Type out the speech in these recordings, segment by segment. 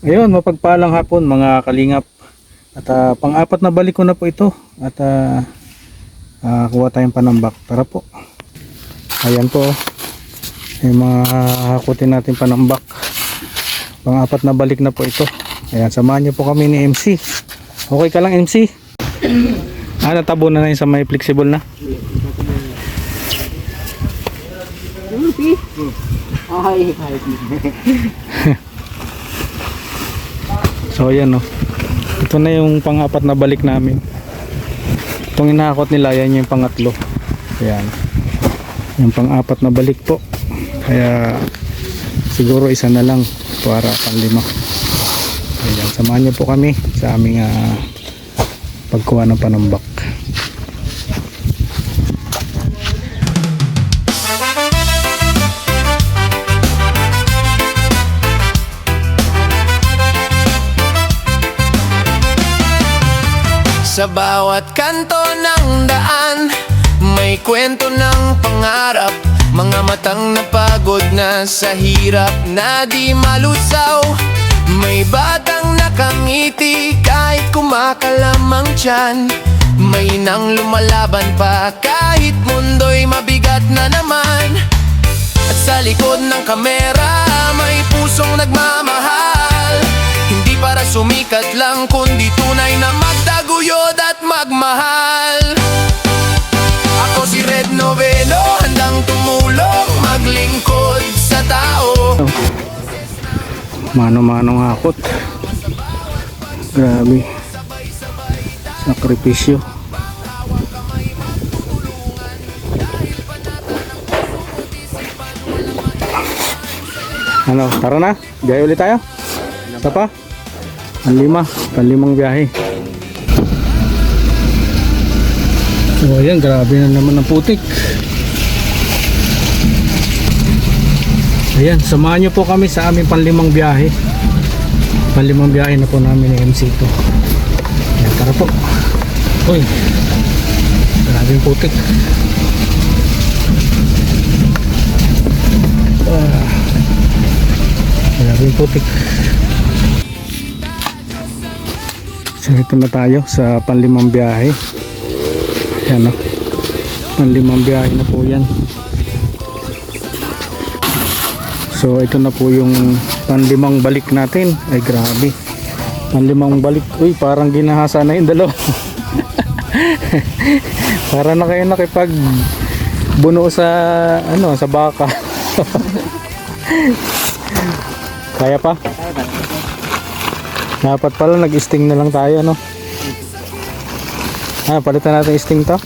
Ayun, mapagpalang hapon mga kalingap. At pang-apat na balik ko na po ito. At kuha tayong panambak. Tara po. Ayan po. Yung mga hakutin natin panambak. Pang-apat na balik na po ito. Ayan, samahan niyo po kami ni MC. Okay ka lang MC? Natabo na yun sa may flexible na. Ay. So ayan o. Ito na yung pang-apat na balik namin. Itong inahakot nila, yan yung pangatlo. Ayan. Yung pang-apat na balik po. Kaya siguro isa na lang para pang-lima. Ayan, samahan niyo po kami sa aming pagkuha ng panambak. Sa bawat kanto ng daan, may kwento ng pangarap. Mga matang napagod na sa hirap na di malusaw. May batang nakangiti kahit kumakalamang tiyan. May nang lumalaban pa kahit mundo'y mabigat na naman. At sa likod ng kamera, may pusong nagmamahal. Hindi para sumikat lang, kundi tunay na magtaguyod at magmahal. Ako si Red Novelo, handang tumulong, maglingkod sa tao. Mano-manong hakot. Grabe. Sakripisyo. Ano, tara na. Biyahe ulit tayo. Isa pa. Panlimang biyahe. So ayan, grabe na naman ang putik. Ayan, samahan nyo po kami sa aming panlimang biyahe. Panlimang biyahe na po namin ng MC ito. Ayan, tara po. Uy, grabe yung putik. Grabe yung putik. So ito na tayo sa panlimang biyahe. Ayan o, panlimang biyahe na po yan. So ito na po yung panlimang balik natin. Ay grabe, panlimang balik. Uy, parang ginahasa na yung dalawa. Para na kayo nakipag buno sa sa baka. Kaya pa? Dapat pala nag-sting na lang tayo, no? Palitan natin sting to.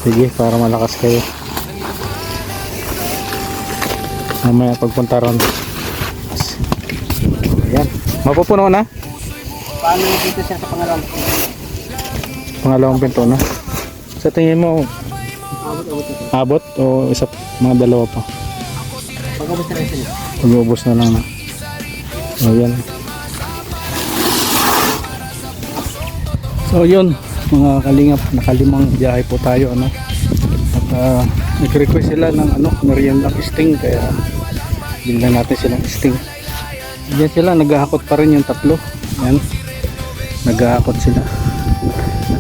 Sige, para malakas kayo. Mamaya pagpunta ron. Ayan, mapupuno na. Paano dito siya sa Pangalawang pinto na. Sa tingin mo, abot o mga dalawa pa? Pag-ubos na rin sila. Pag-ubos na lang na. Ayan. So yun, mga kalingap, nakalimang biyahe po tayo, ano. At nag-request sila ng meriendang sting, kaya bilhan natin silang sting. Diyan sila, naghahakot pa rin yung tatlo. Ayan, naghahakot sila.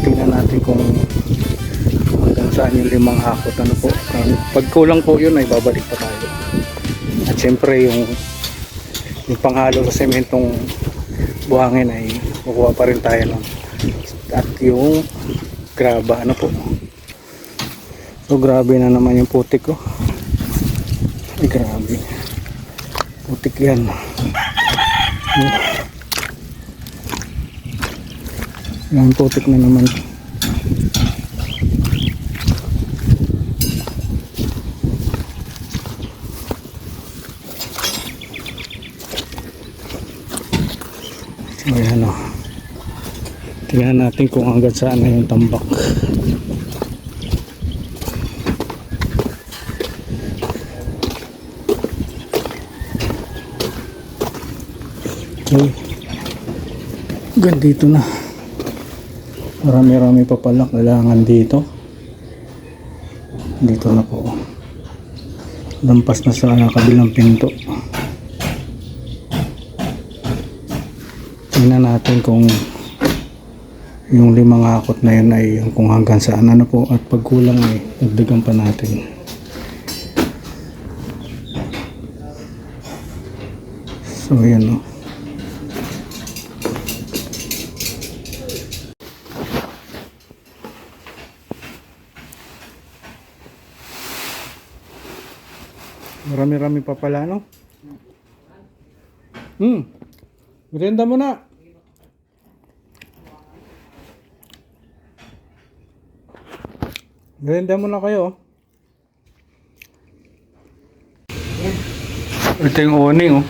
Tingnan natin kung hanggang saan yung limang hakot, ano po. Pag kulang po yun, ay babalik pa tayo. At syempre yung panghalo sa sementong buhangin ay kukuha pa rin tayo nun. At yung graba, ano po. So grabe na naman yung putik ko. Ay grabe, putik yan. Yung putik na naman. So ayan o. Tingnan natin kung hanggang saan na yung tambak. Okay. Gandito na. Marami-rami pa pala kailangan dito. Dito na po. lampas na sa kabilang pinto. Tingnan natin kung yung 5 akot na yun ay kung hanggang saan ano po, at pag kulang ay dagdagan pa natin. So yan o. Marami-rami pa pala, no? Merienda mo na. Merienda mo na kayo. Ito yung uning, oh.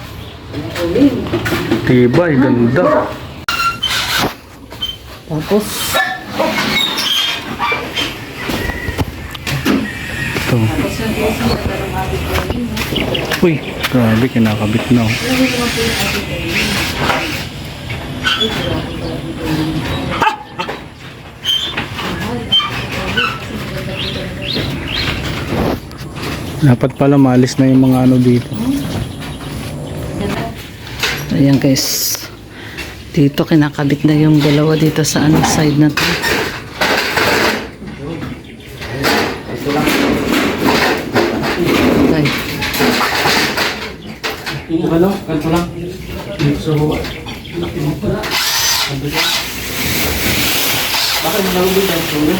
Tibay, ganda. Tapos, Ito. Uy, grabe, kinakabit na, oh. Dapat pala maalis na yung mga ano dito. Ayan guys, dito kinakabit na yung dalawa dito sa ano side na to. Okay. ano? Kanto lang. So, bakit nalubog tayo sa ulo?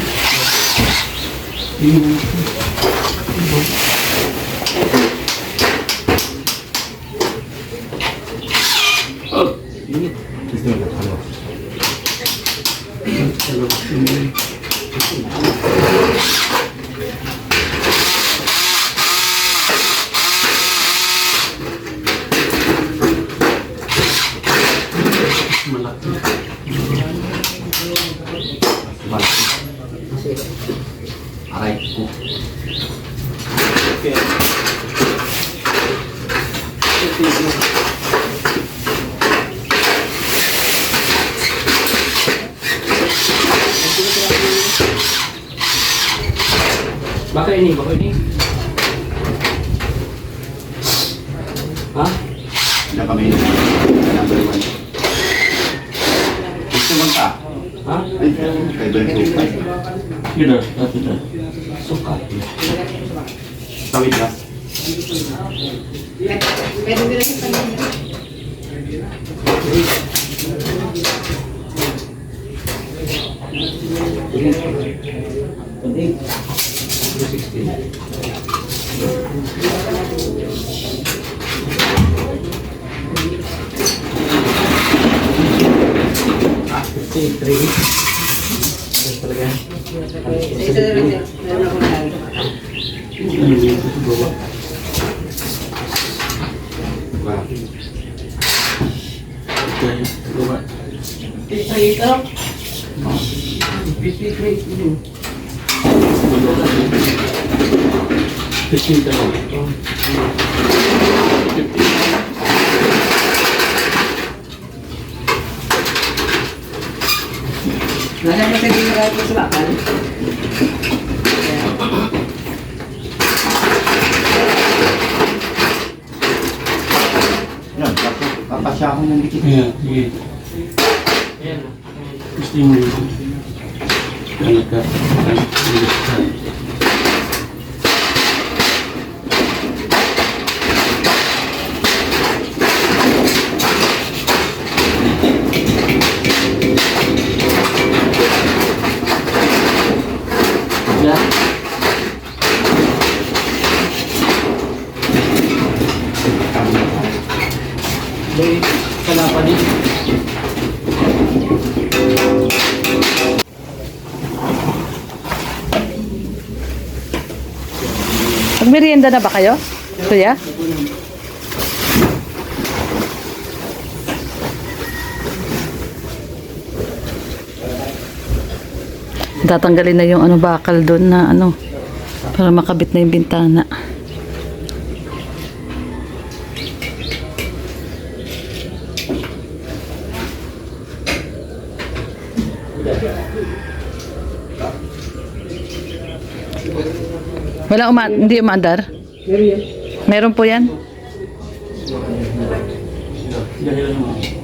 Aray ko. Bakit ini? Bakit ini? Ha? Na kami number 1. Gusto mo ka? Ha? Ay, kay Ben Rupay. Yun na. Suka. Tawid ka. Nasa kasi din na sa bakal. Yan, tapos papasya ako ng dikit. Sige. Gusto mo yun. Ano ka? Kenapa nih? Magmerienda na ba kayo, kuya? Tatanggalin na yung ano bakal doon na ano para makabit na yung bintana. Wala hindi umaandar? Meron yan. Meron po yan? Dahilan mo.